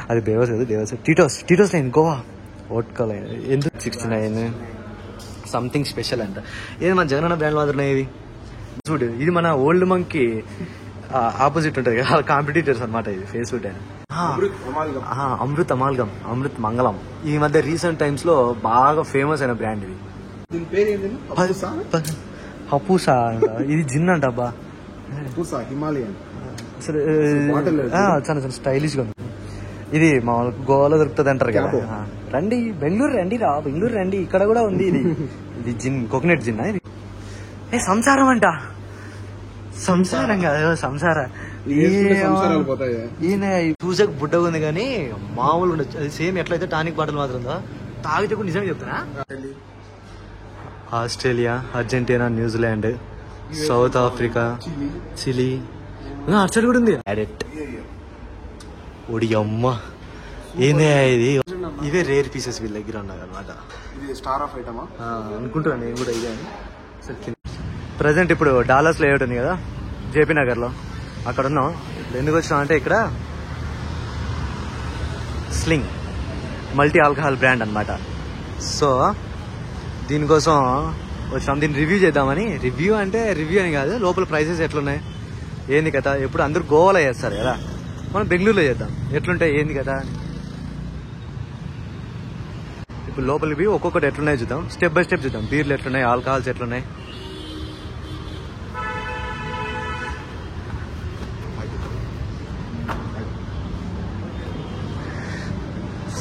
అది బేవర్స్ కదా, బేవర్స్. టీటోస్ లైన్ గోవా ఓట్కా లైన్ ఎందుకు 69 సంథింగ్ స్పెషల్ అంట. ఏది మన జగనన్న బ్రాండ్ మాత్రమే ఇవి. చూడు ఇది మన ఓల్డ్ మంక్కి ఆపోజిట్ ఉంటుంది కదా, కాంపిటీటర్స్ అనమాట ఇది ఫేస్ ఫుడ్ అని. అమృత్ అమాల్గం, అమృత్ మంగళం ఈ మధ్య రీసెంట్ టైమ్స్ లో బాగా ఫేమస్ అయిన బ్రాండ్ ఇది. హపూసా అంట, ఇది జిన్ అంట అబ్బా. అసలు చాలా చాలా స్టైలిష్ గా ఉంది. ఇది మా గోవాలో దొరుకుతుంది అంటారు కదా. రండి బెంగళూరు రండి ఇక్కడ కూడా ఉంది ఇది. ఇది జిన్, కోకోనట్ జిన్. ఇది సంసారం అంట, సంసారం కాదు సంసార. ఈయన చూసాక బుడ్డగా ఉంది కానీ మామూలు ఉండొచ్చు. అది సేమ్ ఎట్లయితే టానిక్ బాటిల్ మాత్రం ఉందా, తాగితే కూడా నిజమే చెప్తున్నా. Australia, Argentina, New Zealand, South Africa, Chile, అర్చల్ కూడా ఉంది. ఒడి అమ్మ ఏందే ఇది. ఇవే రేర్ పీసెస్ వీళ్ళ దగ్గర ఉన్నాయి అనమాట. అనుకుంటున్నాను నేను కూడా ఇదే. ప్రజెంట్ ఇప్పుడు డాలర్స్ లో ఏమిటి కదా, జేపీ నగర్ లో అక్కడ ఉన్నాం. ఎందుకు వచ్చినాం అంటే ఇక్కడ స్లింగ్ మల్టీ ఆల్కహాల్ బ్రాండ్ అనమాట. సో దీనికోసం వచ్చినాం, దీన్ని రివ్యూ చేద్దామని. రివ్యూ అంటే రివ్యూ అని కాదు, లోపల ప్రైసెస్ ఎట్లున్నాయి ఏంది కదా. ఎప్పుడు అందరూ గోవాలో చేస్తారు కదా, మనం బెంగళూరులో చేద్దాం ఎట్లుంటాయి ఏంది కదా. ఇప్పుడు లోపలికి ఒక్కొక్కటి ఎట్లున్నాయి చూద్దాం, స్టెప్ బై స్టెప్ చూద్దాం. బీర్లు ఎట్లున్నాయి, ఆల్కహాల్స్ ఎట్లున్నాయి.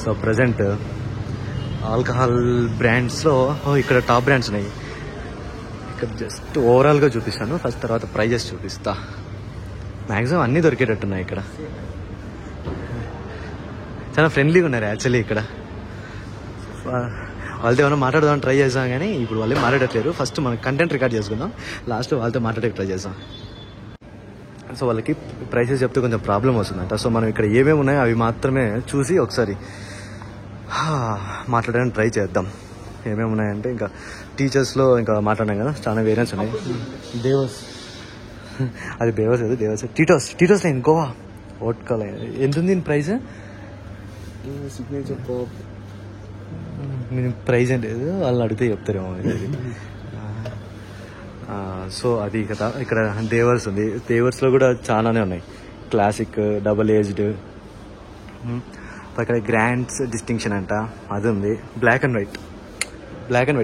సో ప్రజెంట్ ఆల్కహాల్ బ్రాండ్స్లో ఇక్కడ టాప్ బ్రాండ్స్ ఉన్నాయి. ఇక్కడ జస్ట్ ఓవరాల్గా చూపిస్తాను ఫస్ట్, తర్వాత ప్రైజెస్ చూపిస్తా. మ్యాక్సిమం అన్నీ దొరికేటట్టున్నాయి ఇక్కడ. చాలా ఫ్రెండ్లీగా ఉన్నారు యాక్చువల్లీ ఇక్కడ. వాళ్ళతో ఏమైనా మాట్లాడదామని ట్రై చేసాం కానీ ఇప్పుడు వాళ్ళే మాట్లాడట్లేరు. ఫస్ట్ మనం కంటెంట్ రికార్డ్ చేసుకుందాం, లాస్ట్ వాళ్ళతో మాట్లాడే ట్రై చేద్దాం. సో వాళ్ళకి ప్రైసెస్ చెప్తే కొంచెం ప్రాబ్లం వస్తుందంట. సో మనం ఇక్కడ ఏమేమి ఉన్నాయో అవి మాత్రమే చూసి ఒకసారి మాట్లాడడానికి ట్రై చేద్దాం. ఏమేమి ఉన్నాయంటే ఇంకా టీచర్స్లో ఇంకా మాట్లాడినాం కదా, చాలా వేరియన్స్ ఉన్నాయి. అది బేవర్స్ కదా, బేవర్స్. టీటోస్ లైన్ గోవా ఓట్కా లైన్ ఎంత ఉంది ప్రైస్? సిగ్నేచర్ పాప్ ప్రైజ్ ఏం లేదు, వాళ్ళని అడిగితే చెప్తారేమో. సో అది కదా. ఇక్కడ దేవర్స్ ఉంది, దేవర్స్లో కూడా చాలానే ఉన్నాయి. క్లాసిక్, డబల్ ఏజ్డ్, ఇక్కడ గ్రాండ్స్ డిస్టింక్షన్ అంట అది ఉంది. బ్లాక్ అండ్ వైట్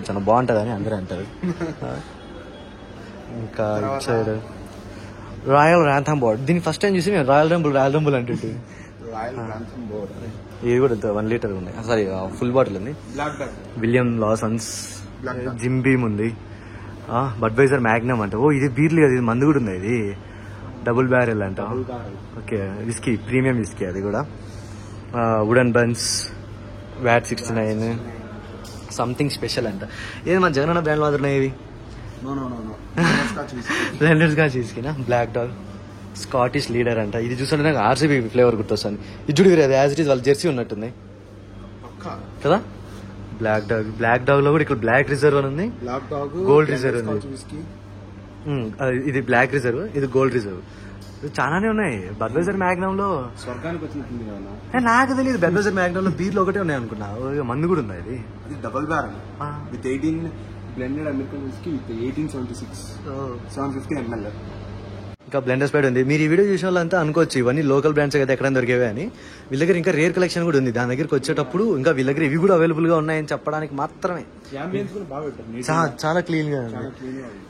చాలా బాగుంటుందని అందరూ అంటారు. ఇంకా ఇటు సైడ్ రాయల్ ర్యాంథమ్ బోర్డ్. దీన్ని ఫస్ట్ టైం చూసి మేము రాయల్ రంబుల్ అంటుంటే. ఇది కూడా 1 లీటర్ ఉన్నాయి, సారీ ఫుల్ బాటిల్ ఉంది. విలియం లాసన్స్, జిమ్ బీమ్ ఉంది, బడ్వైజర్ మ్యాగ్నమ్ అంట. ఓ ఇది బీర్లీ కదా, ఇది మందు కూడా ఉంది. ఇది డబుల్ బ్యారెల్ అంట. ఓకే విస్కీ, ప్రీమియం విస్కీ అది కూడా. Wooden buns, VAT 69 something special అంట. ఏది మన జగనన్న బ్రాండ్ మాత్రమే ఇవి. బ్లెండెడ్ స్కాచ్ విస్కీనా. బ్లాక్ డాగ్, స్కాటిష్ లీడర్ అంట. ఇది చూస్తుంటే నాకు ఆర్సీబీ ఫ్లేవర్ గుర్తొస్తుంది. ఇది చూడు అది యాజ్ ఇట్ ఈస్ వాళ్ళ జెర్సీ ఉన్నట్టుంది కదా. బ్లాక్ డాగ్ లో కూడా ఇక్కడ బ్లాక్ రిజర్వ్ అని ఉంది, గోల్డ్ రిజర్వ్ ఉంది. ఇది బ్లాక్ రిజర్వ్, ఇది గోల్డ్ రిజర్వ్. చాలానే ఉన్నాయి. బడ్వైజర్ మ్యాగ్నమ్ లో నాకు తెలియదు. బడ్వైజర్ మ్యాగ్నమ్ లో బీర్లు ఒకటే ఉన్నాయి అనుకున్నా, మందు కూడా ఉంది. అది double barrel with 18 blended American whisky with 1876 750 ml. ఇంకా బ్లెండర్ స్ప్రైడ్ ఉంది. మీరు ఈ వీడియో చూసిన వాళ్ళంతా అనుకోవచ్చు ఇవన్నీ లోకల్ బ్రాండ్స్ కదా, ఎక్కడైనా దొరికేవే అని. వీళ్ళ దగ్గర ఇంకా రేర్ కలెక్షన్ కూడా ఉంది. దాని దగ్గరికి వచ్చేటప్పుడు ఇంకా వీళ్ళ దగ్గర ఇవి కూడా అవైలబుల్ గా ఉన్నాయని చెప్పడానికి మాత్రమే. చాలా క్లీన్ గా ఉంది.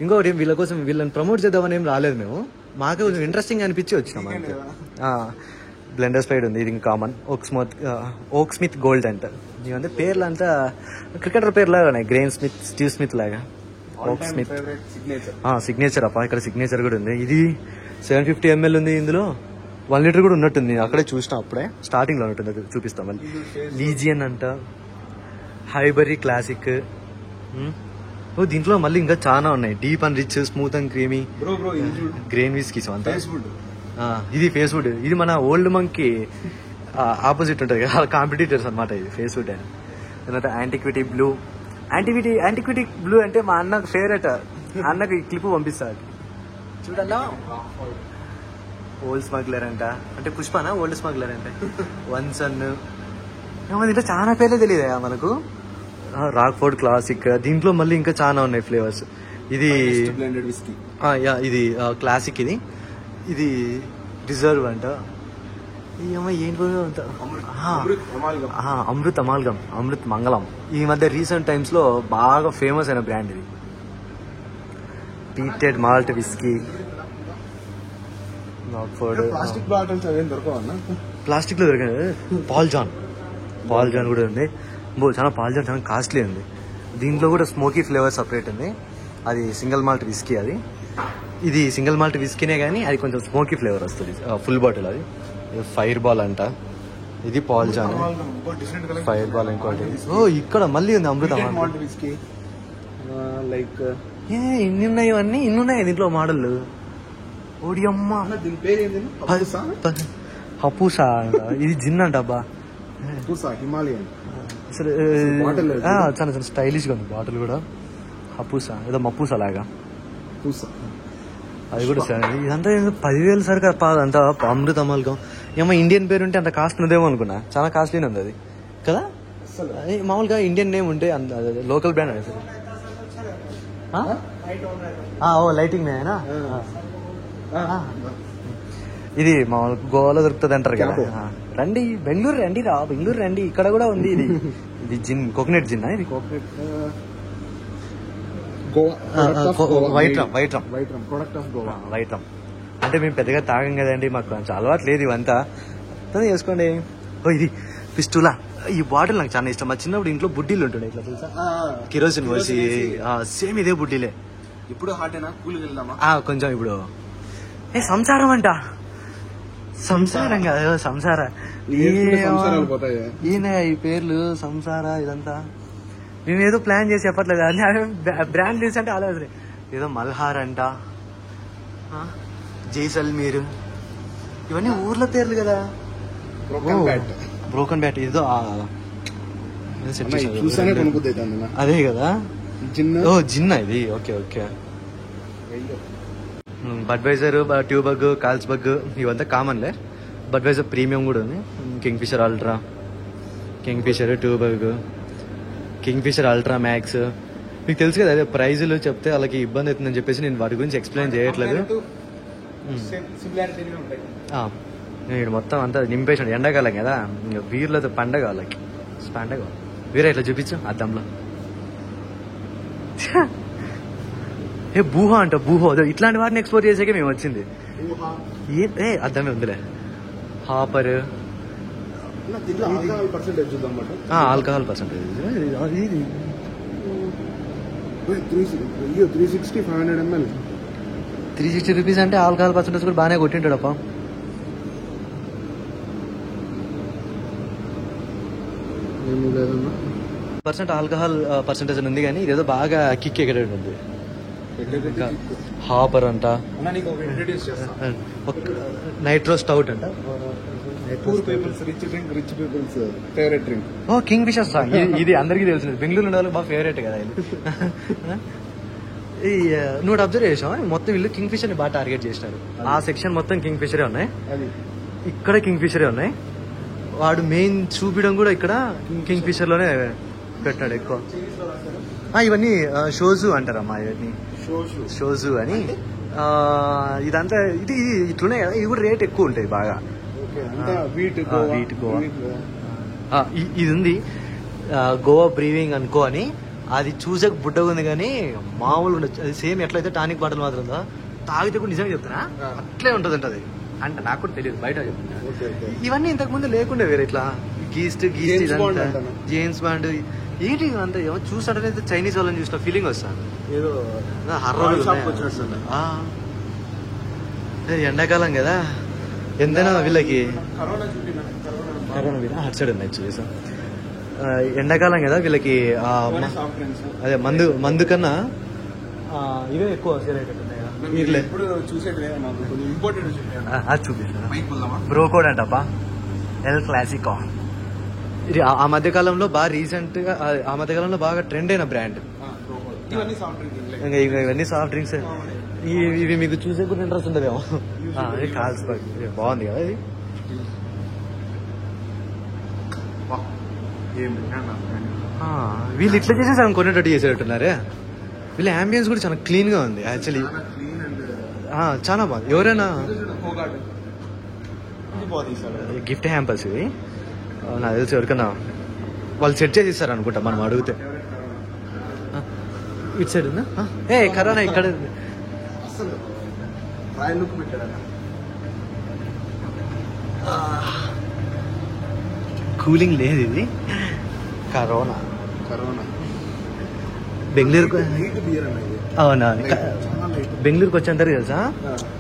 ఇంకొకటి వీళ్ళ కోసం వీళ్ళని ప్రమోట్ చేద్దామని ఏం రాలేదు మేము, మాకే కొంచెం ఇంట్రెస్టింగ్ అనిపించి వచ్చినాం అంతే. బ్లెండర్ స్ప్రైడ్ ఉంది, ఇది కామన్. ఓక్ స్మిత్ గోల్డ్ అంట. ఇవంతా పేర్లు అంతా క్రికెటర్ పేరు లాగా ఉన్నాయి. గ్రెయిన్ స్మిత్, స్టీవ్ స్మిత్ లాగా. ఓక్ స్మిత్ సిగ్నేచర్ అప్ప. ఇక్కడ సిగ్నేచర్ కూడా ఉంది. ఇది 750 ml ఉంది. ఇందులో 1 లీటర్ కూడా ఉన్నట్టుంది. అక్కడే చూసినా అప్పుడే స్టార్టింగ్ లో ఉన్నట్టుంది, అది చూపిస్తాం మళ్ళీ. లీజియన్ అంట, హైబరీ క్లాసిక్. దీంట్లో మళ్ళీ ఇంకా చాలా ఉన్నాయి. Deep and rich, smooth and creamy, grain whiskies అంతా. ఇది ఫేస్ ఫుడ్. ఇది మన ఓల్డ్ మంక్కి ఆపోజిట్ ఉంటుంది కదా, కాంపిటీటర్స్ అనమాట ఇది ఫేస్ ఫుడ్ అని. తర్వాత యాంటిక్విటీ బ్లూ. యాంటిక్విటీ బ్లూ అంటే మా అన్నకు ఫేవరెట్. అన్నకు ఈ క్లిప్ పంపిస్తాడు చూడన్నా. ఓల్డ్ స్మగ్లర్ అంట, అంటే పుష్పనా ఓల్డ్ స్మగ్లర్ అంటే వన్ సన్. దీంట్లో చాలా పేర్లే తెలియదా మనకు. రాక్ఫోర్డ్ క్లాసిక్, దీంట్లో మళ్ళీ ఇంకా చాలా ఉన్నాయి ఫ్లేవర్స్. ఇది బ్లెండెడ్ విస్కీ. ఇది క్లాసిక్, ఇది రిజర్వ్ అంట. అమృత్ అమాల్గం, అమృత్ మంగళం. ఈ మధ్య రీసెంట్ టైమ్స్ లో బాగా ఫేమస్ అయిన బ్రాండ్ ఇది. పీటెడ్ మాల్ట్ విస్కీ. ప్లాస్టిక్ బాటిల్స్ అవేం దొరకవన్నా? ప్లాస్టిక్ లో దొరికింది. పాల్ జాన్ కూడా ఉంది. చాలా పాల్ జాన్ చాలా కాస్ట్లీ ఉంది. దీంట్లో కూడా స్మోకీ ఫ్లేవర్ సపరేట్ ఉంది. అది సింగిల్ మాల్ట్ విస్కీ. ఇది సింగిల్ మాల్ట్ విస్కీనే కానీ అది కొంచెం స్మోకీ ఫ్లేవర్ వస్తుంది. Full bottle. అది ఫైర్ బాల్ అంట. ఇది పాల్ జాన్, ఫైర్ బాల్. ఇంకోటి ఇక్కడ మళ్ళీ ఉంది అమృత మాల్ట్ విస్కీ. లైక్ ఇన్ని ఉన్నాయి, ఇవన్నీ ఇన్ని ఉన్నాయి దీంట్లో మోడల్. ఓడి అమ్మ, దీని పేరు ఏంటి? హపూసా. ఇది జిన్ అంట అబ్బా. హిమాలయన్. చాలా చాలా స్టైలిష్ గా ఉంది బాటిల్ కూడా. హపూసా ఏదో మప్పూసా లాగా. అది కూడా ఇదంతా 10,000 సరికి అదంతా అమృత అమాల్గం. ఏమో ఇండియన్ పేరు ఉంటే అంత కాస్ట్ ఉందేమో అనుకున్నా. చాలా కాస్ట్లీనే ఉంది అది కదా. మామూలుగా ఇండియన్ నేమ్ ఉంటే లోకల్ బ్రాండ్ అది. లైటింగ్ మేనా. ఇది మామూలు గోవాలో దొరుకుతుంది అంటారు కదా. రండి బెంగళూరు రండి బెంగళూరు రండి. ఇక్కడ కూడా ఉంది ఇది జిన్, కోకోనట్ జిన్. ఇది కోకోనట్ వైట్ రమ్. అంటే మేము పెద్దగా తాగం కదండి, మాకు కొంచెం అలవాటు లేదు ఇవంతా. చేసుకోండి. ఇది పిస్టూలా. ఈ బాటిల్ నాకు చాలా ఇష్టం. మా చిన్నప్పుడు ఇంట్లో బుడ్డీలు ఉంటుండే ఇట్లా తెలుసా, కిరోసిన్ పోసి. సేమ్ ఇదే బుడ్డీలే. ఇప్పుడు హాటేనా? కూల్ వెళ్దామా? కొంచెం ఇప్పుడు సంసారం అంట. సంసారం కాదు, సంసార. ఈయన ఈ పేర్లు సంసార ఇదంతా నేనేదో ప్లాన్ చేసి చెప్పట్లేదు. బ్రాండ్ లీవ్స్ అంటే ఆలోచన. ఏదో మల్హార్ అంట, జైసల్మీర్, ఇవన్నీ ఊర్ల పేర్లు కదా. బ్రోకన్ బ్యాట్ ఏదో అదే కదా. జిన్నా ఇది. ఓకే. బడ్వైజర్, ట్యూబగ్, కాల్స్బర్గ్ ఇవంతా కామన్లే. బడ్వైజర్ ప్రీమియం కూడా ఉంది. Kingfisher Ultra, Kingfisher, Tuborg, Kingfisher Ultra Max. మీకు తెలుసు కదా, అదే ప్రైజులు చెప్తే వాళ్ళకి ఇబ్బంది అవుతుందని చెప్పేసి నేను వాటి గురించి ఎక్స్ప్లెయిన్ చేయట్లేదు. నేను మొత్తం అంతా నింపేసాడు. ఎండాకాలం కదా, బీర్లతో పండగ వాళ్ళకి. పండగ వీరే ఇట్లా చూపించు అద్దంలో. బూహా అంట, బూహో. ఇట్లాంటి వాటిని ఎక్స్పోర్ట్ చేసాకే మేము వచ్చింది. అద్దమే ఉందిలే. Hopper, alcohol percentage. 360 రూపీస్ అంటే ఆల్కహాల్ పర్సెంటేజ్ కూడా బాగానే కొట్టింటాడు అప్ప. % ఆల్కహాల్ పర్సెంటేజ్ ఉంది కానీ ఇదేదో బాగా కిక్ ఎక్కడేది ఉంది. హాపర్ అంట, నైట్రో స్టౌట్ అంట. కింగ్ ఫిషర్ సాంగ్ ఇది అందరికీ తెలిసింది. బెంగళూరు ఉండే వాళ్ళకి బాగా ఫేవరెట్ కదా ఇది. నువ్వు అబ్జర్వ్ చేసావా, మొత్తం వీళ్ళు కింగ్ ఫిషర్ ని బాగా టార్గెట్ చేసినారు. ఆ సెక్షన్ మొత్తం కింగ్ ఫిషరే ఉన్నాయి, ఇక్కడ కింగ్ ఫిషరే ఉన్నాయి. వాడు మెయిన్ చూపించడం కూడా ఇక్కడ కింగ్ ఫిషర్ లోనే పెట్టాడు ఎక్కువ. ఇవన్నీ షోజు అంటారమ్మా, ఇవన్నీ షోజు అని. ఇదంతా ఇది ఇట్లున్నాయి కదా, ఇవి కూడా రేట్ ఎక్కువ ఉంటాయి బాగా. వీట్ గోవా. ఇది ఉంది గోవా బ్రీవింగ్ అనుకో అని. అది చూసాక బుడ్డగా ఉంది కానీ మామూలు ఉండొచ్చు. అది సేమ్ ఎట్లయితే టానిక్ బాటిల్ మాత్రం ఉందో, తాగితే కూడా నిజంగా చెప్తున్నా అట్లే ఉంటుంది అంట. అది అంటే నాకు కూడా తెలియదు, బయట చెప్తున్నా. ఇవన్నీ ఇంతకు ముందు లేకుండా వేరే ఇట్లా గీస్ట్ ఇదంతా జేమ్స్ బాండ్ ఏంటి అంతా ఏమో చూసాడనే చైనీస్ వాళ్ళని చూసిన ఫీలింగ్ వస్తాను. ఏదో హర్రర్. ఎండాకాలం కదా, ఎంతైనా వీళ్ళకి కరోనా అటు సైడ్ ఉన్నాయి చూసాం. ఎండాకాలం కదా వీళ్ళకి అదే మందు కన్నా ఇవే ఎక్కువ సేల్ అయిపోతున్నాయి. అది చూపిస్తాను. బ్రోకోడ్ అంటప్పా, ఎల్ క్లాసికో. ఇది ఆ మధ్యకాలంలో బాగా రీసెంట్ గా, ఆ మధ్యకాలంలో బాగా ట్రెండ్ అయిన బ్రాండ్. ఇవన్నీ సాఫ్ట్ డ్రింక్స్. ఇవి మీకు చూసే కూడా ఇంట్రెస్ట్ ఉండదేమో. కార్ల్స్బర్గ్ బాగుంది కదా ఇది. వీళ్ళు ఇట్లా చేసేసి ఆమె కొనేటట్టు చేసేటట్టున్నారే. వీళ్ళ అంబియన్స్ కూడా చాలా క్లీన్ గా ఉంది యాక్చువల్లీ, చాలా బాగుంది. ఎవరైనా గిఫ్ట్ హ్యాంపర్స్ ఇవి నాకు తెలిసి ఎవరికైనా వాళ్ళు సెట్ చేసి ఇస్తారు అనుకుంటా మనం అడిగితే. ఇటు సైడ్ ఉందా? కరోనా ఇక్కడ కూలింగ్ లేదు ఇది. కరోనా బెంగళూరుకు అవునా, బెంగళూరుకి వచ్చేంటారు తెలుసా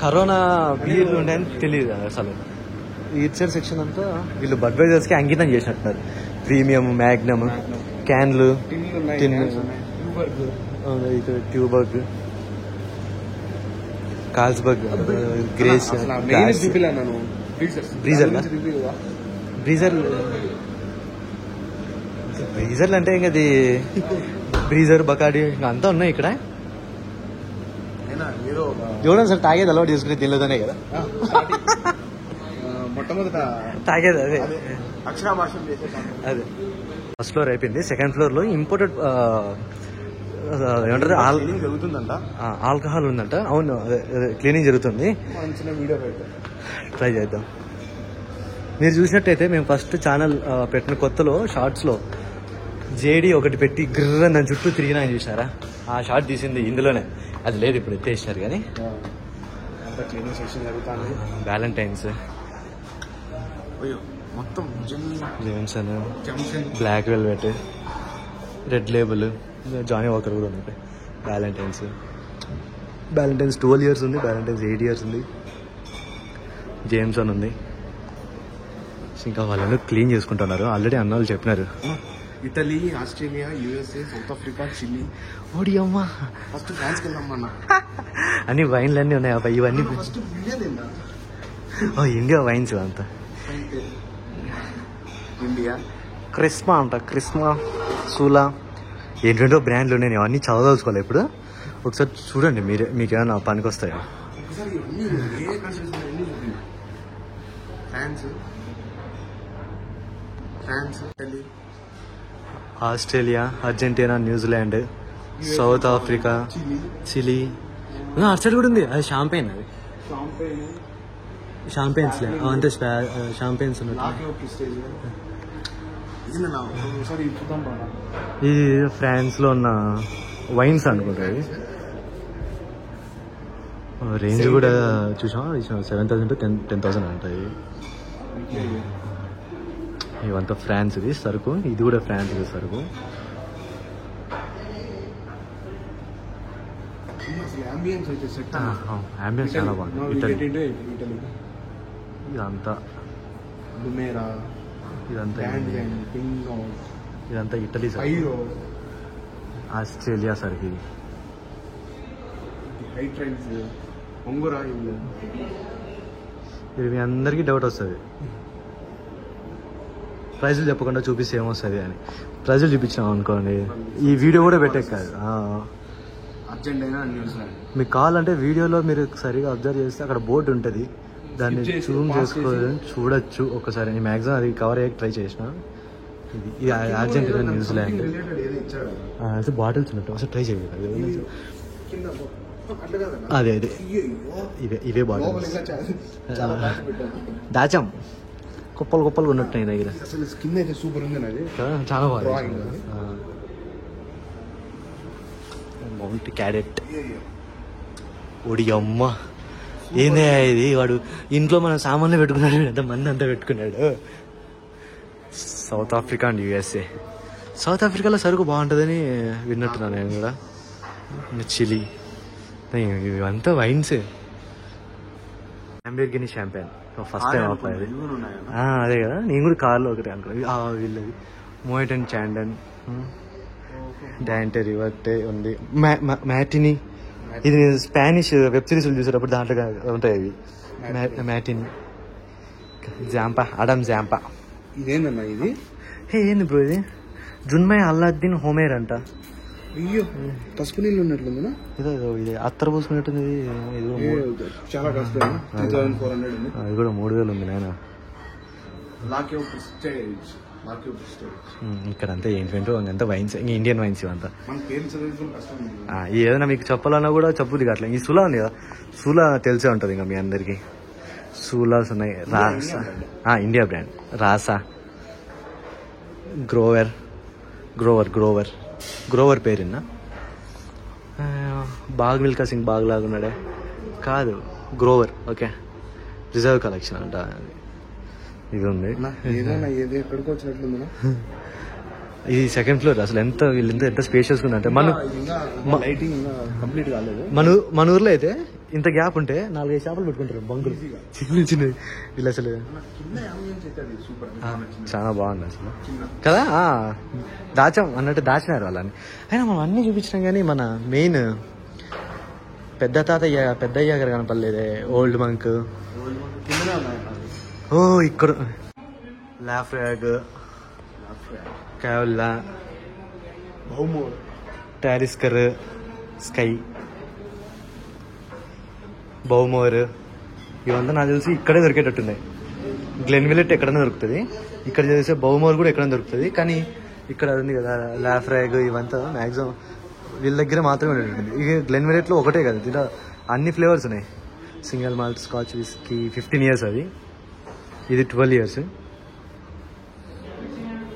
కరోనా బీర్లు ఉంటాయని తెలియదు అసలు. ఇటు సైడ్ సెక్షన్ అంతా వీళ్ళు బడ్వైజర్స్ కి అంకితం చేసినట్టున్నారు. ప్రీమియం, మ్యాగ్నమ్, క్యాన్లు, ట్యూబర్గ్, కార్ల్స్బర్గ్, గ్రేస్, బ్రీజర్లు అంటే ఇంకా అది బ్రీజర్, బకాడి అంతా ఉన్నాయి ఇక్కడ. ఎవరైనా సార్ తాగేది అలవాటు చేసుకునే దీనిలోనే కదా మొట్టమొదట తాగేది అదే. అదే ఫస్ట్ ఫ్లోర్ అయిపోయింది. సెకండ్ ఫ్లోర్ లో ఇంపోర్టెడ్ ఏమంటారు జరుగుతుందంట, ఆల్కహాల్ ఉందంట. అవును, క్లీనింగ్ జరుగుతుంది. ట్రై చేద్దాం. మీరు చూసినట్టయితే మేము ఫస్ట్ ఛానల్ పెట్టిన కొత్తలో షార్ట్స్ లో జేడీ ఒకటి పెట్టి గ్రర్ దాని చుట్టూ తిరిగినా చూసారా? ఆ షార్ట్ తీసింది ఇందులోనే. అది లేదు, ఇప్పుడు ఎత్తేసినారు. కానీ వ్యాలంటైన్స్, మొత్తం Jameson, Black Velvet, Red Label, Johnnie Walker కూడా ఉన్నాయి. వ్యాలంటైన్స్ 12 years ఉంది, వ్యాలంటైన్స్ 8 years ఉంది, జేమ్సన్ ఉంది. ఇంకా వాళ్ళని క్లీన్ చేసుకుంటున్నారు. ఆల్రెడీ అన్న వాళ్ళు చెప్పినారు. Italy, Australia, USA, South Africa, Chile. ఓడి అమ్మా, ఫస్ట్ ఫ్రాన్స్ కి వెళ్దామన్నా. అన్ని వైన్లు అన్నీ ఉన్నాయి అబ్బా. ఇవన్నీ ఇండియా వైన్స్ అంతా. ఇండియా క్రిస్మా అంట, క్రిస్మా, సూలా, ఏంటంటో బ్రాండ్లు ఉన్నాయి. అవన్నీ చదవదలుచుకోవాలి ఇప్పుడు. ఒకసారి చూడండి మీరే, మీకేమైనా పనికి వస్తాయా? Australia, Argentina, New Zealand, South Africa, Chile. అటు సైడ్ కూడా ఉంది. అది షాంపెయిన్. అది షాంపెయిన్స్ అంటే షాంపెయిన్స్ ఇది ఫ్రాన్స్ లో ఉన్న వైన్స్ అనుకుంటా. రేంజ్ కూడా చూసాం. 7,000 to 10,000 అంటాయి. ఇవంతా ఫ్రాన్స్ ఇది సరుకు. ఇది కూడా ఫ్రాన్స్ ఇది సరుకు. అంబియన్స్ చాలా బాగుంది. ఇటలీ ఇదంతా ఇదంతా ఇటలీ సరుకు. ఆస్ట్రేలియా సరుకు ఇది. మీ అందరికీ డౌట్ వస్తుంది ప్రైజులు చెప్పకుండా చూపిస్తే ఏమొస్తుంది అని. ప్రైజులు చూపించినాం అనుకోండి, ఈ వీడియో కూడా పెట్టే కాదు. మీకు కావాలంటే వీడియోలో మీరు సరిగా అబ్జర్వ్ చేస్తే అక్కడ బోర్డు ఉంటుంది, దాన్ని జూమ్ చేసుకోవాలని చూడొచ్చు ఒకసారి. నేను మ్యాక్సిమం అది కవర్ అయ్యాక ట్రై చేసిన. ఇది అర్జెంటీనా, న్యూజిలాండ్. అయితే బాటిల్స్ ఉన్నట్టు ఒకసారి ట్రై చేయాలి. అదే అదే ఇవే బాటిల్స్ దాచాం. కుప్పలు కుప్పలుగా ఉన్నట్టు దగ్గర. స్కిన్ అయితే సూపర్ ఉంది, చాలా బాగుంది. Mount cadet. ఓడి అమ్మ, ఏందే ఇది? వాడు ఇంట్లో మన సామాన్లు పెట్టుకున్నాడు, ఎంత మంది అంతా పెట్టుకున్నాడు. South Africa and USA. South ఆఫ్రికాలో సరుకు బాగుంటుందని విన్నట్టున్నాను నేను కూడా. చిలీ, ఇవంతా wines. Lamborghini champagne first time అప్పాయి. అదే కదా, నేను కూడా కార్లో ఒకటి అనుకున్నా. వీళ్ళది మోయిట్ అండ్ చాండన్, డాంటే రివర్టే ఉంది, మ్యాటిని. ఇది నేను స్పానిష్ వెబ్ సిరీస్లు చూసేటప్పుడు దాంట్లో ఉంటాయి అవి. మ్యాటిని, జాంపా, అడమ్ జాంపా. ఇదేందన్నా ఇది? ఏంది బ్రో ఇది? జున్మై అల్లాద్దీన్ హోమేర్ అంట. అయ్యో పసుపు నీళ్ళు ఉన్నట్లుందా? ఇదో ఇది అత్తర పోసుకున్నట్టుంది. ఇది కూడా చాలా కష్టం. 3400 ఉంది. అది కూడా 3000 ఉంది నాయన. ఇక్కడ అంతా ఏంటంటే అంతా వైన్స్, ఇంకా ఇండియన్ వైన్స్ ఇవంతా. ఏదైనా మీకు చెప్పాలన్నా కూడా చెప్పుది అట్లా. ఈ సులా ఉంది కదా, సులా తెలిసే ఉంటుంది ఇంకా మీ అందరికి. సూలాస్ ఉన్నాయి. రాసా ఇండియా బ్రాండ్. రాసా, గ్రోవర్ గ్రోవర్ పేరున్నా. బాగ్ మిల్కా సింగ్ బాగ్ లాగా ఉన్నాడే కాదు, గ్రోవర్. ఓకే, రిజర్వ్ కలెక్షన్ అంట. ఇది ఉంది. ఎక్కడికి వచ్చినట్లుందా? ఇది సెకండ్ ఫ్లోర్. అసలు ఎంత స్పేషియస్ ఉందంటే కంప్లీట్ కాలేదు. మన ఊర్లో అయితే ఇంత గ్యాప్ ఉంటే 4-5 చేపలు పెట్టుకుంటారు బంకులు, చిన్న వీళ్ళు. అసలు చాలా బాగుంది అసలు కదా. దాచాం అన్నట్టు దాచినారు వాళ్ళని. అయినా మనం అన్నీ చూపించినాం కానీ మన మెయిన్ పెద్దయ్య గారు కనపడలేదే. Old Monk. ఓ ఇక్కడ లాఫ్రాగ్, కావల్లా, టారిస్కర్, స్కై, బౌమోర్, ఇవంతా నాకు తెలిసి ఇక్కడే దొరికేటట్టున్నాయి. గ్లెన్విల్లెట్ ఎక్కడైనా దొరుకుతుంది, ఇక్కడ చేసే బౌమోర్ కూడా ఎక్కడైనా దొరుకుతుంది. కానీ ఇక్కడ ఉంది కదా లాఫ్రాగ్, ఇవంతా మ్యాక్సిమం వీళ్ళ దగ్గర మాత్రమే ఉంటుంది. ఇక గ్లెన్విల్లెట్లో ఒకటే కదా, దీంట్లో అన్ని ఫ్లేవర్స్ ఉన్నాయి. Single malt scotch whisky 15 years అది, ఇది 12 years.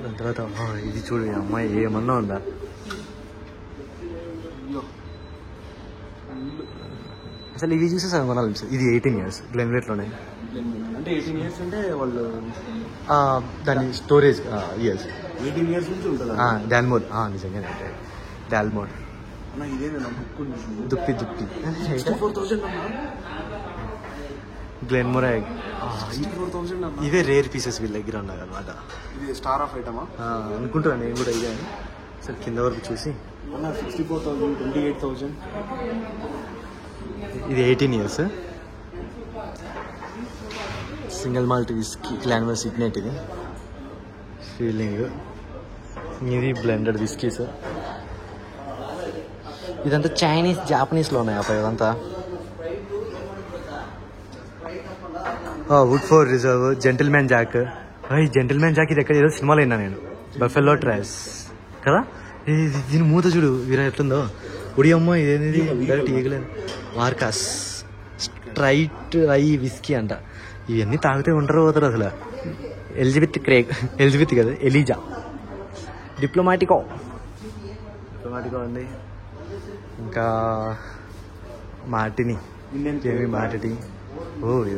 దాని తర్వాత ఇది చూడు, అమ్మాయి ఏమన్నా ఉందా. అసలు ఇవి చూసే సగం కొనాలి. ఇది 18 years గ్లెన్విల్లెట్లోనే. అంటే 18 years అంటే వాళ్ళు దాని స్టోరేజ్ ఇయర్స్ 18 years నుంచి ఉంటుంది. డాల్మోర్, నిజంగానే అంటే డాల్మోర్. దుప్పి 64,000 గ్లెన్మోరాగ్. ఇవే రేర్ పీసెస్ వీళ్ళ దగ్గర ఉన్నాయి అనమాట. ఇది స్టార్ ఆఫ్ ఐటమా అనుకుంటున్నాను నేను కూడా. ఇదే అసలు కింద వరకు చూసి 64,000, 28,000. ఇది 18 years సింగిల్ మాల్ట్ విస్కీ క్లాన్వర్ సిగ్నెట్. ఇది ఫీలింగ్. ఇది బ్లెండెడ్ విస్కీస్. ఇదంతా చైనీస్ జాపనీస్లో ఉన్నాయి అప్పుడు ఇదంతా. Woodford Reserve, Gentleman Jack. Gentleman Jack ఇది ఎక్కడ ఏదో సినిమాలో అయినా నేను. బఫెల్లో ట్రైస్ కదా. దీని మూత చూడు వీరా ఎట్లుందో. ఉడి అమ్మ ఇదేంది డైరెక్ట్ ఈగలేదు. మార్కాస్ స్ట్రైట్ ఐ విస్కీ అంట. ఇవన్నీ తాగితే ఉంటారు పోతారు అసలు. ఎలిజబెత్ కదా, ఎలిజా. డిప్లొమాటికో ఉంది. ఇంకా మార్టిని, మార్టిని.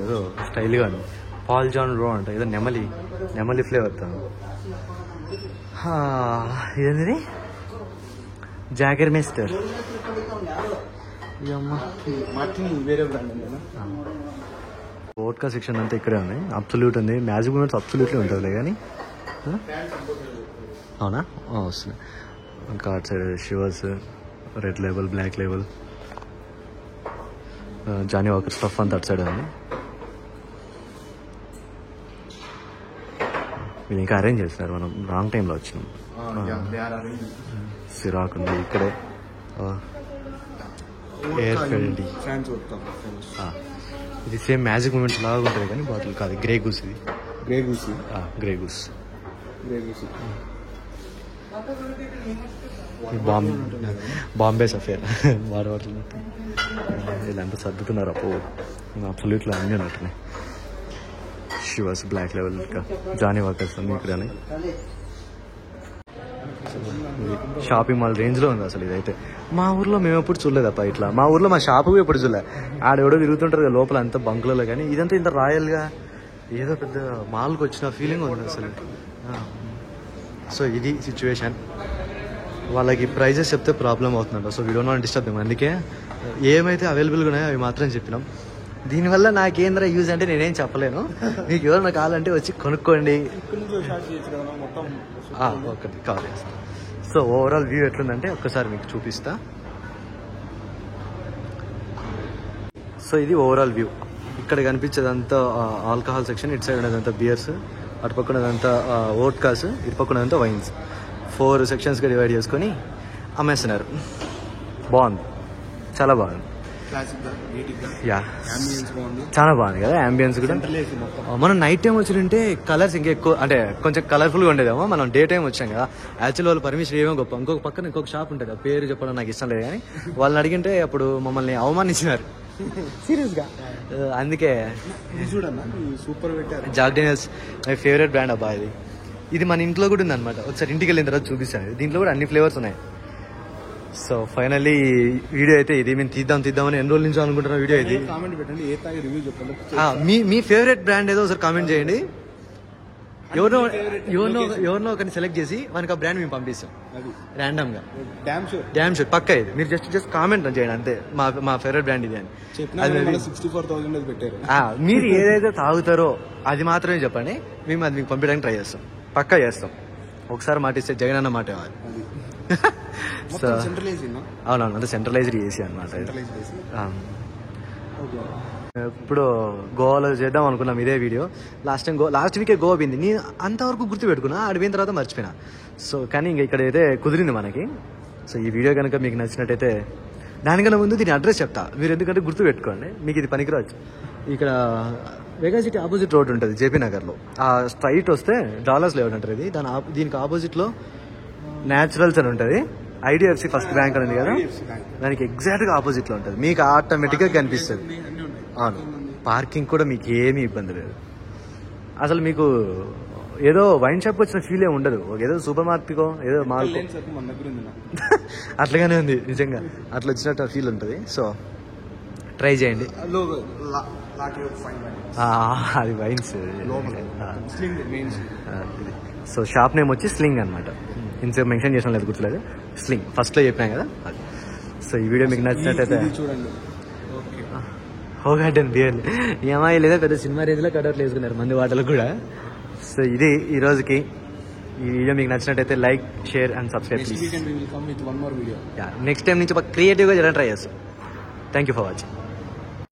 ఏదో స్టైల్గా ఉంది. పాల్ జాన్ రో అంట, ఏదో నెమలి ఫ్లేవర్. ఇదేంది జాగర్ మేస్టర్. వేరే బ్రాండ్. వోడ్కా సెక్షన్ అంతా ఇక్కడే ఉంది. అబ్సల్యూట్ ఉంది. మ్యాజిక్ మూమెంట్స్ అబ్సల్యూట్లీ ఉంటుందిలే కానీ. అవునా, వస్తుంది. ఇంకా అటు సైడ్ షివర్స్, red label, black label, Johnnie Walker stuff అంతా అటు సైడ్ ఉంది. వీళ్ళు ఇంకా అరేంజ్ చేస్తున్నారు, మనం రాంగ్ టైంలో వచ్చినాం. సిరాక్ ఉంది ఇక్కడే. ఎయిర్ ఫెల్డీ. ఇది సేమ్ మ్యాజిక్ మూమెంట్స్ లాగా ఉంటుంది కానీ బాటిల్ కాదు. Grey goose. ఇది గ్రే గూస్. బాంబే సఫేర్. వాడు వీళ్ళంతా సర్దుతున్నారు. అప్పు అబ్సల్యూట్లో అన్నీ ఉన్నట్టున్నాయి. షివర్స్, బ్లాక్ లెవెల్, ఇంకా జానీ వాకర్స్ అన్నీ ఇక్కడ. షాపింగ్ మాల్ రేంజ్లో ఉంది అసలు ఇదైతే. మా ఊర్లో మేము ఎప్పుడు చూడలేదప్ప ఇట్లా. మా ఊర్లో మా షాపు ఎప్పుడు చూడలే. ఆడెవడో తిరుగుతుంటారు కదా లోపల అంతా బంకులలో. కానీ ఇదంతా ఇంత రాయల్గా ఏదో పెద్ద మాల్కి వచ్చిన ఫీలింగ్ ఉంది అసలు. సో ఇది సిచ్యువేషన్. వాళ్ళకి ప్రైజెస్ చెప్తే ప్రాబ్లం అవుతుందంట. So we don't want disturb them. అందుకే ఏమైతే అవైలబుల్గా ఉన్నాయో అవి మాత్రం చెప్పినాం. దీనివల్ల నాకేంద్ర యూజ్ అంటే నేనేం చెప్పలేను. మీకు ఎవరైనా కావాలంటే వచ్చి కొనుక్కోండి. ఒకటి కాల్ చేస్తాను. సో ఓవరాల్ వ్యూ ఎట్లుందంటే ఒక్కసారి మీకు చూపిస్తా. సో ఇది ఓవరాల్ వ్యూ. ఇక్కడ కనిపించేదంతా ఆల్కహాల్ సెక్షన్, ఇటు సైడ్ ఉన్నదంతా బియర్స్, అటు పక్కనదంతా వోడ్కాస్, ఇటు పక్కనదంతా వైన్స్. 4 sectionsగా డివైడ్ చేసుకొని అమ్మేస్తున్నారు. బాగుంది, చాలా బాగుంది. క్లాసిక్ గా నీట్ గా యా, అంబియన్స్ బాగుంది. చాలా బాగుంది కదా అంబియన్స్ కూడా. సెంట్రల్ ఏసీ మొత్తం. మనం నైట్ టైం వచ్చింటే కలర్స్ ఇంకా ఎక్కువ, అంటే కొంచెం కలర్ఫుల్ గా ఉండేదేమో. మనం డే టైం వచ్చాం కదా, యాక్చువల్ వాళ్ళు పర్మిషన్ ఏమో గొప్ప. ఇంకొక పక్కన ఇంకొక షాప్ ఉంటుంది, ఆ పేరు చెప్పడం నాకు ఇష్టం లేదు, కానీ వాళ్ళని అడిగింటే అప్పుడు మమ్మల్ని అవమానించినారు సీరియస్ గా. అందుకే ఇది చూడన్నా సూపర్ పెట్టారు. Jack Daniels my favourite brand అబ్బా. ఇది మన ఇంట్లో కూడా ఉంది అనమాట. ఒకసారి ఇంటికి వెళ్ళిన తర్వాత చూపిస్తాను. దీంట్లో కూడా అన్ని ఫ్లేవర్స్ ఉన్నాయి. సో ఫైనల్లీ వీడియో అయితే ఇది. మేము తీద్దామని ఎన్ని రోజుల నుంచి అనుకుంటున్న వీడియో ఇది. కామెంట్ పెట్టండి, ఏ తాగి రివ్యూ చెప్పండి. మీ ఫేవరెట్ బ్రాండ్ ఏదో ఒకసారి కామెంట్ చేయండి. ఎవరినో ఒకరిని సెలెక్ట్ చేసి మనకి ఆ బ్రాండ్ మేము పంపిస్తాం అది ర్యాండమ్ గా. డ్యామ్ షూర్ పక్కా ఇది. మీరు జస్ట్ కామెంట్ చేయండి అంతే, మా ఫేవరెట్ బ్రాండ్ ఇది అని. చెప్పిన 64,000 పెట్టారు. మీరు ఏదైతే తాగుతారో అది మాత్రమే చెప్పండి, మేము అది మీకు పంపించడానికి ట్రై చేస్తాం. పక్కా చేస్తాం. ఒకసారి మాట ఇస్తే జగన్ అన్న మాట ఇవ్వాలి. సో అవునవును, అంటే సెంట్రలైజ్డ్ ఏసీ అనమాట. ఇప్పుడు గోవాలో చేద్దాం అనుకున్నాం ఇదే వీడియో. లాస్ట్ వీకే గోవా పోయింది. నేను అంతవరకు గుర్తు పెట్టుకున్నా, ఆడిపోయిన తర్వాత మర్చిపోయినా. సో కానీ ఇంకా ఇక్కడ అయితే కుదిరింది మనకి. సో ఈ వీడియో కనుక మీకు నచ్చినట్టయితే, దానికన్నా ముందు దీని అడ్రస్ చెప్తా, మీరు ఎందుకంటే గుర్తు పెట్టుకోండి, మీకు ఇది పనికిరావచ్చు. ఇక్కడ వెగా సిటీ ఆపోజిట్ రోడ్ ఉంటుంది జేపీ నగర్లో. ఆ స్ట్రైట్ వస్తే డాలర్స్ లేఅవుట్ ఉంటుంది. ఇది దీనికి ఆపోజిట్లో న్యాచురల్స్ అని ఉంటుంది. ఐడిఎఫ్సి ఫస్ట్ బ్యాంక్ అని ఉంది కదా, దానికి ఎగ్జాక్ట్గా ఆపోజిట్లో ఉంటుంది. మీకు ఆటోమేటిక్గా కనిపిస్తుంది. అవును, పార్కింగ్ కూడా మీకు ఏమీ ఇబ్బంది లేదు. అసలు మీకు ఏదో వైన్ షాప్కి వచ్చిన ఫీల్ ఏమి ఉండదు. ఏదో సూపర్ మార్కెట్కో ఏదో మాల్ అట్లాగానే ఉంది నిజంగా. అట్లా వచ్చినట్టు ఫీల్ ఉంటుంది. సో ట్రై చేయండి. అది వైన్స్. సో షాప్ నేమ్ వచ్చి స్లింగ్ అనమాట. ఇంతసేపు మెన్షన్ చేసిన లేదు, గుర్తులేదు. స్లింగ్ ఫస్ట్లో చెప్పినాం కదా అది. సో ఈ వీడియో మీకు నచ్చినట్టయితే చూడండి. హోగార్డెన్ బియర్ ఈ అమ్మాయి లేదా పెద్ద సినిమా రేంజ్లో కటౌట్లు వేసుకున్నారు మంది వాటలు కూడా. సో ఇది ఈ రోజుకి. ఈ వీడియో మీకు నచ్చినట్టయితే like, share and subscribe please. Next time నుంచి బాగా క్రియేటివ్గా చేయడానికి ట్రై చేస్తాం. Thank you for watching.